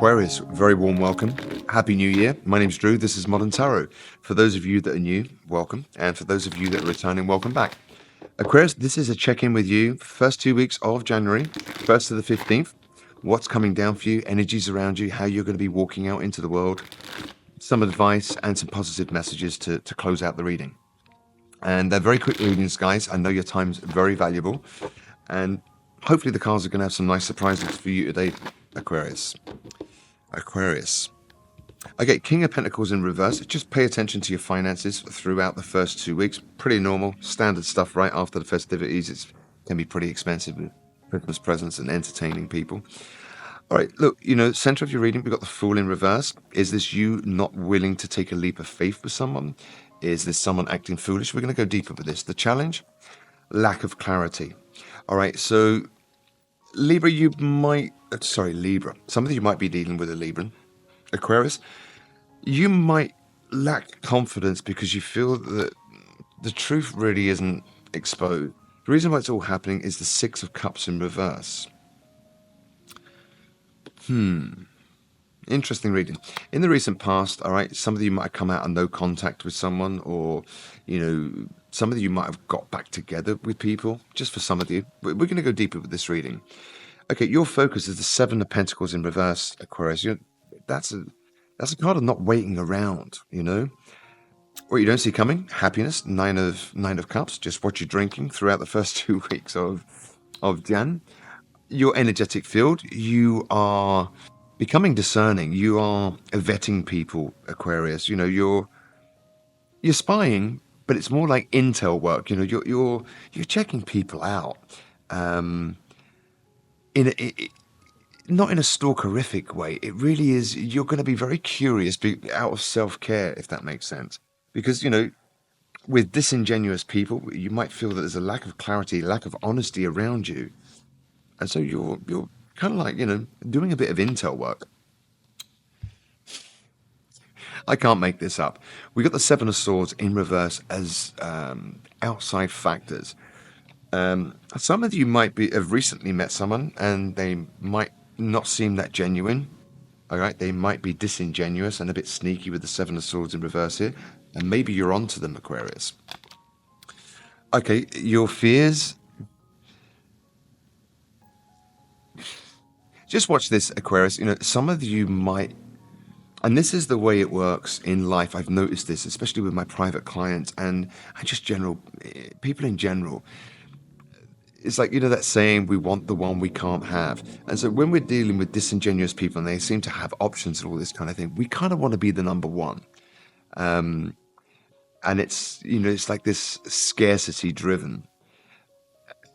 Aquarius, very warm welcome. Happy New Year. My name's Drew. This is Modern Tarot. For those of you that are new, welcome. And for those of you that are returning, welcome back. Aquarius, this is a check-in with you. First 2 weeks of January, 1st to the 15th. What's coming down for you, energies around you, how you're going to be walking out into the world. Some advice and some positive messages to close out the reading. And they're very quick readings, guys. I know your time's very valuable. And hopefully the cards are going to have some nice surprises for you today, Aquarius. Aquarius. Okay, King of Pentacles in reverse. Just pay attention to your finances throughout the first 2 weeks. Pretty normal, standard stuff right after the festivities. It can be pretty expensive with Christmas presents and entertaining people. All right, look, center of your reading, we've got the Fool in reverse. Is this you not willing to take a leap of faith with someone? Is this someone acting foolish? We're going to go deeper with this. The challenge, lack of clarity. All right, so Libra, Libra. Some of you might be dealing with a Libra. Aquarius, you might lack confidence because you feel that the truth really isn't exposed. The reason why it's all happening is the Six of Cups in reverse. Interesting reading. In the recent past, all right, some of you might have come out of no contact with someone, or, some of you might have got back together with people, just for some of you. We're going to go deeper with this reading. Okay, your focus is the Seven of Pentacles in reverse, Aquarius. That's a card of not waiting around, What you don't see coming, happiness, Nine of Cups, just what you're drinking throughout the first 2 weeks of Jan. Your energetic field, you are becoming discerning. You are vetting people, Aquarius. You're spying, but it's more like intel work. You're checking people out. Not in a stalkerific way. It really is. You're going to be very curious, out of self-care, if that makes sense. Because with disingenuous people, you might feel that there's a lack of clarity, lack of honesty around you, and so you're kind of like doing a bit of intel work. I can't make this up. We got the Seven of Swords in reverse as outside factors. Some of you might have recently met someone, and they might not seem that genuine. All right, they might be disingenuous and a bit sneaky with the Seven of Swords in reverse here, and maybe you're onto them, Aquarius. Okay, your fears. Just watch this, Aquarius. Some of you might, and this is the way it works in life. I've noticed this, especially with my private clients and just people in general. It's like, that saying, we want the one we can't have. And so when we're dealing with disingenuous people and they seem to have options and all this kind of thing, we kind of want to be the number one. And it's, it's like this scarcity driven.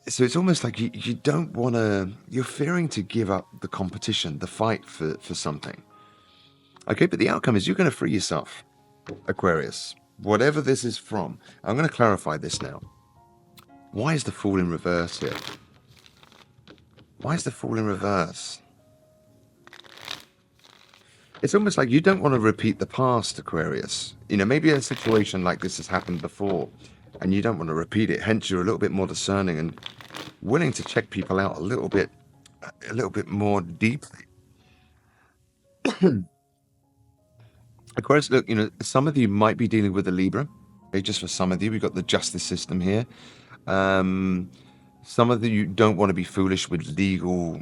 So it's almost like you don't want to, you're fearing to give up the competition, the fight for something. Okay, but the outcome is you're going to free yourself, Aquarius. Whatever this is from. I'm going to clarify this now. Why is the Fool in reverse here? Why is the Fool in reverse? It's almost like you don't want to repeat the past, Aquarius. Maybe a situation like this has happened before, and you don't want to repeat it. Hence, you're a little bit more discerning and willing to check people out a little bit more deeply. Aquarius, look, some of you might be dealing with a Libra. Okay, just for some of you, we've got the justice system here. Some of you don't want to be foolish with legal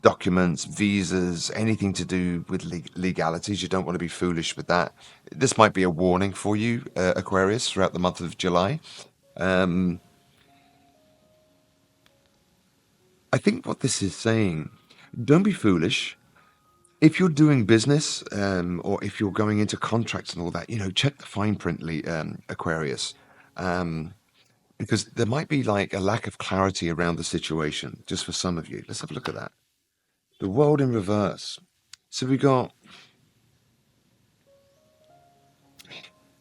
documents, visas, anything to do with legalities. You don't want to be foolish with that. This might be a warning for you, Aquarius, throughout the month of July. I think what this is saying, don't be foolish. If you're doing business, or if you're going into contracts and all that, check the fine print, Aquarius. Because there might be like a lack of clarity around the situation, just for some of you. Let's have a look at that. The World in reverse. So we got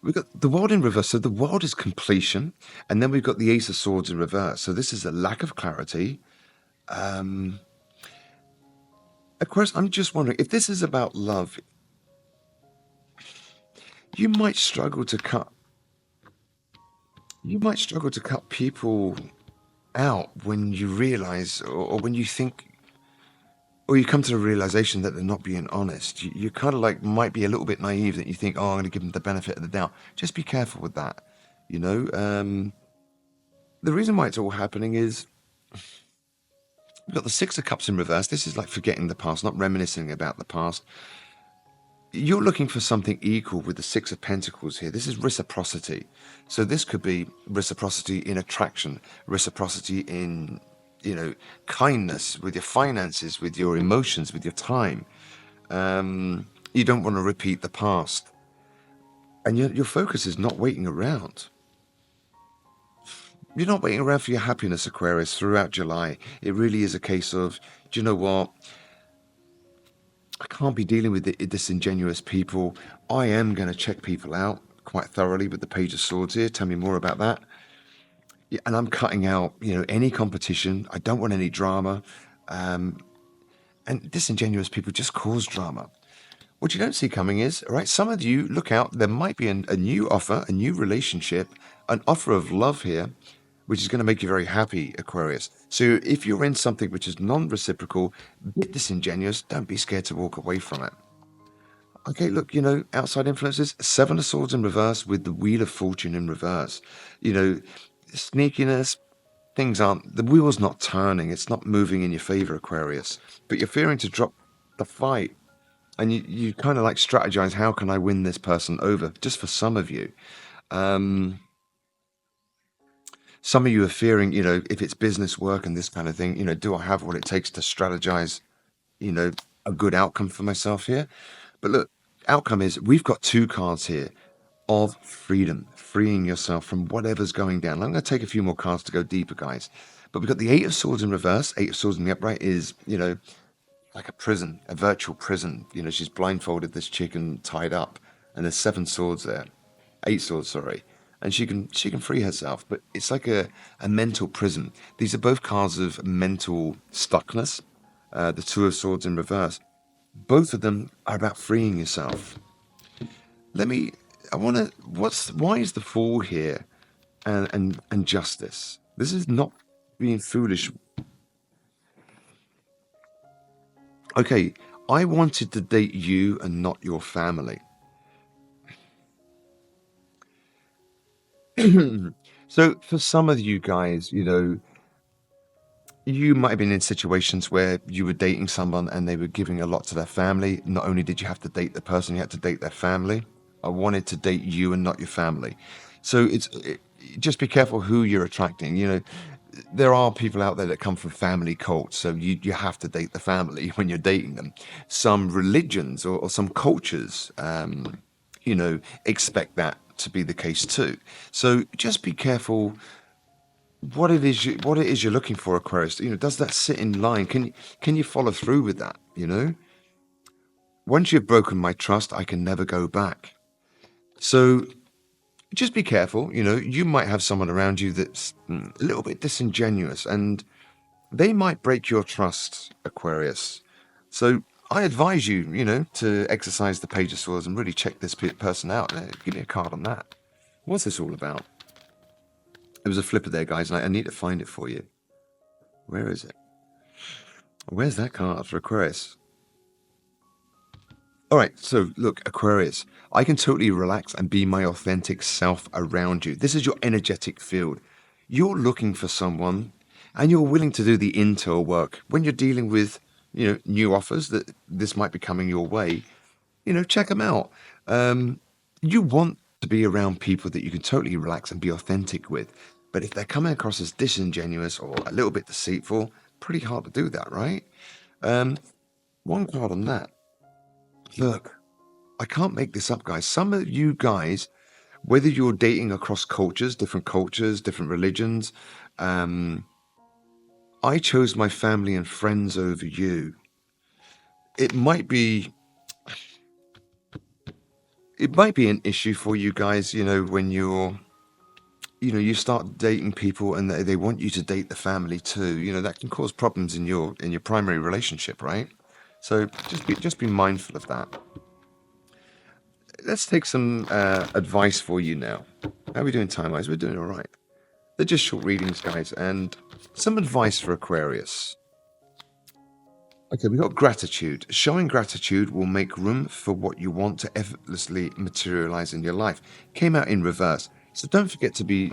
the World in reverse. So the World is completion, and then we've got the Ace of Swords in reverse. So this is a lack of clarity. Of course, I'm just wondering if this is about love. You might struggle to cut people out when you realize, or when you think or you come to the realization that they're not being honest. You kind of like might be a little bit naive that you think, oh, I'm going to give them the benefit of the doubt. Just be careful with that. You know, the reason why it's all happening is we've got the Six of Cups in reverse. This is like forgetting the past, not reminiscing about the past. You're looking for something equal with the Six of Pentacles here. This is reciprocity. So this could be reciprocity in attraction, reciprocity in, kindness with your finances, with your emotions, with your time. You don't want to repeat the past. And your focus is not waiting around. You're not waiting around for your happiness, Aquarius, throughout July. It really is a case of, do you know what? I can't be dealing with the disingenuous people. I am going to check people out quite thoroughly with the Page of Swords here. Tell me more about that. Yeah, and I'm cutting out, any competition. I don't want any drama. And disingenuous people just cause drama. What you don't see coming is, all right, some of you, look out, there might be a new offer, a new relationship, an offer of love here, which is going to make you very happy, Aquarius. So if you're in something which is non-reciprocal, bit disingenuous, don't be scared to walk away from it. Okay, look, outside influences, Seven of Swords in reverse with the Wheel of Fortune in reverse. Sneakiness, the wheel's not turning, it's not moving in your favor, Aquarius. But you're fearing to drop the fight. And you kind of like strategize, how can I win this person over? Just for some of you. Some of you are fearing, if it's business work and this kind of thing, do I have what it takes to strategize, a good outcome for myself here? But look, outcome is we've got two cards here of freedom, freeing yourself from whatever's going down. I'm going to take a few more cards to go deeper, guys. But we've got the Eight of Swords in reverse. Eight of Swords in the upright is, like a prison, a virtual prison. She's blindfolded this chick and tied up, and there's seven swords there. Eight swords, sorry. And she can free herself, but it's like a mental prison. These are both cards of mental stuckness. The Two of Swords in reverse. Both of them are about freeing yourself. Why is the Fool here and Justice? This is not being foolish. Okay, I wanted to date you and not your family. So for some of you guys, you might have been in situations where you were dating someone and they were giving a lot to their family. Not only did you have to date the person, you had to date their family. I wanted to date you and not your family. So just be careful who you're attracting. There are people out there that come from family cults, so you have to date the family when you're dating them. Some religions or some cultures, expect that to be the case too. So just be careful what it is you're looking for, Aquarius. Does that sit in line? Can you follow through with that? Once you've broken my trust, I can never go back. So just be careful. You might have someone around you that's a little bit disingenuous, and they might break your trust, Aquarius. So I advise you, to exercise the Page of Swords and really check this person out. Give me a card on that. What's this all about? There was a flipper there, guys, and I need to find it for you. Where is it? Where's that card for Aquarius? All right, so look, Aquarius, I can totally relax and be my authentic self around you. This is your energetic field. You're looking for someone, and you're willing to do the intel work. When you're dealing with, new offers that this might be coming your way, check them out. You want to be around people that you can totally relax and be authentic with. But if they're coming across as disingenuous or a little bit deceitful, pretty hard to do that, right? One card on that. Look, I can't make this up, guys. Some of you guys, whether you're dating across cultures, different religions, I chose my family and friends over you. It might be an issue for you guys, when you start dating people and they want you to date the family too. That can cause problems in your primary relationship, right? So just be mindful of that. Let's take some advice for you now. How are we doing time-wise? We're doing all right. They're just short readings, guys, and some advice for Aquarius. Okay, we got gratitude. Showing gratitude will make room for what you want to effortlessly materialize in your life. Came out in reverse. So don't forget to be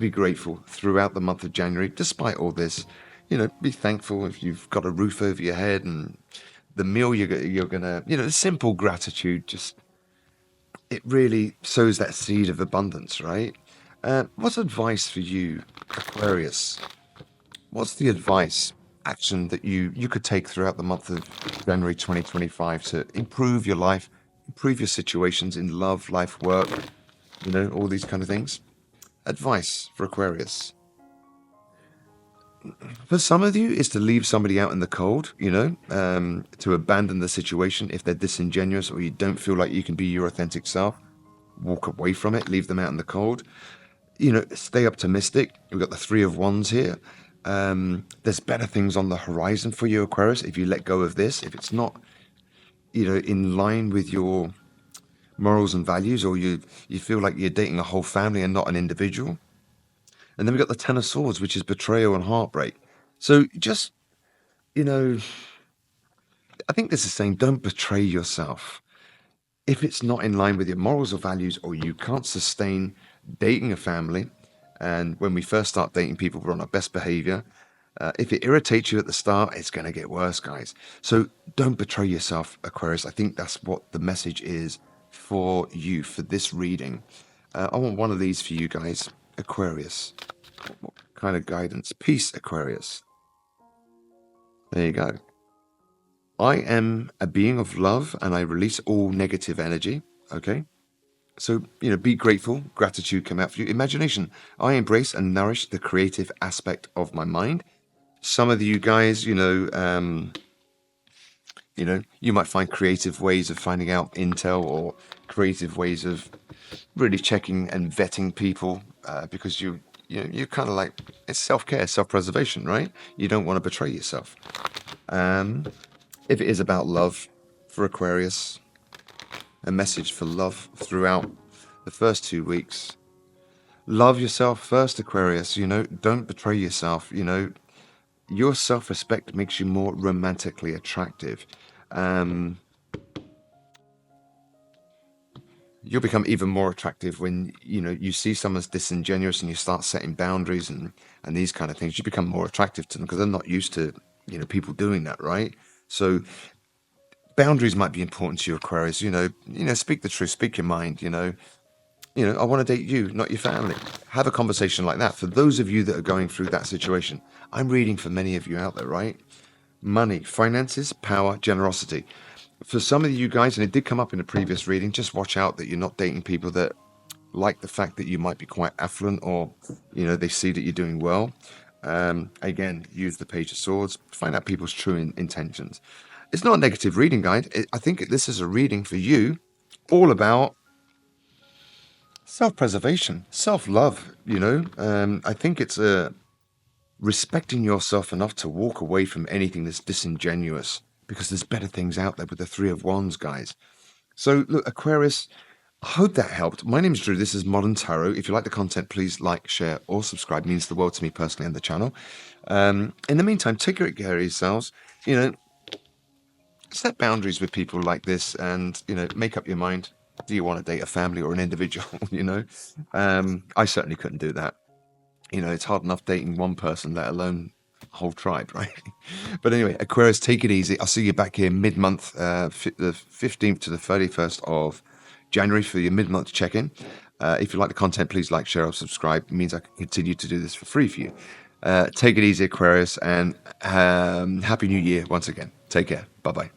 grateful throughout the month of January, despite all this. Be thankful if you've got a roof over your head and the meal you're gonna, simple gratitude. Just it really sows that seed of abundance, right? What's advice for you, Aquarius? What's the advice, action that you could take throughout the month of January 2025 to improve your life, improve your situations in love, life, work, all these kind of things? Advice for Aquarius. For some of you, is to leave somebody out in the cold, to abandon the situation if they're disingenuous or you don't feel like you can be your authentic self. Walk away from it, leave them out in the cold. Stay optimistic. We've got the Three of Wands here. There's better things on the horizon for you, Aquarius, if you let go of this. If it's not, in line with your morals and values, or you feel like you're dating a whole family and not an individual. And then we've got the Ten of Swords, which is betrayal and heartbreak. So just, you know, I think this is saying don't betray yourself. If it's not in line with your morals or values, or you can't sustain dating a family, and when we first start dating people, we're on our best behavior. If it irritates you at the start, it's going to get worse, guys. So don't betray yourself, Aquarius. I think that's what the message is for you for this reading. I want one of these for you guys, Aquarius. What kind of guidance? Peace, Aquarius. There you go. I am a being of love and I release all negative energy. Okay. So, be grateful. Gratitude come out for you. Imagination. I embrace and nourish the creative aspect of my mind. Some of you guys, you might find creative ways of finding out intel, or creative ways of really checking and vetting people, because you're kind of like, it's self-care, self-preservation, right? You don't want to betray yourself. If it is about love for Aquarius, a message for love throughout the first 2 weeks. Love yourself first, Aquarius. Don't betray yourself. Your self-respect makes you more romantically attractive. You'll become even more attractive when you see someone's disingenuous and you start setting boundaries and these kind of things. You become more attractive to them because they're not used to people doing that, right? So boundaries might be important to you, Aquarius. Speak the truth, speak your mind. I want to date you, not your family. Have a conversation like that. For those of you that are going through that situation, I'm reading for many of you out there, right? Money, finances, power, generosity. For some of you guys, and it did come up in a previous reading, just watch out that you're not dating people that like the fact that you might be quite affluent, or they see that you're doing well. Again, use the Page of Swords. Find out people's true intentions. It's not a negative reading, guide. I think this is a reading for you, all about self-preservation, self-love. I think it's respecting yourself enough to walk away from anything that's disingenuous, because there's better things out there with the Three of Wands, guys. So look, Aquarius, I hope that helped. My name's Drew. This is Modern Tarot. If you like the content, please like, share, or subscribe. It means the world to me personally and the channel. In the meantime, take great care of yourselves. Set boundaries with people like this, and make up your mind. Do you want to date a family or an individual? I certainly couldn't do that. It's hard enough dating one person, let alone a whole tribe, right? But anyway, Aquarius, take it easy. I'll see you back here mid-month, the 15th to the 31st of January for your mid-month check-in. If you like the content, please like, share, or subscribe. It means I can continue to do this for free for you. Take it easy, Aquarius, and Happy New Year once again. Take care. Bye-bye.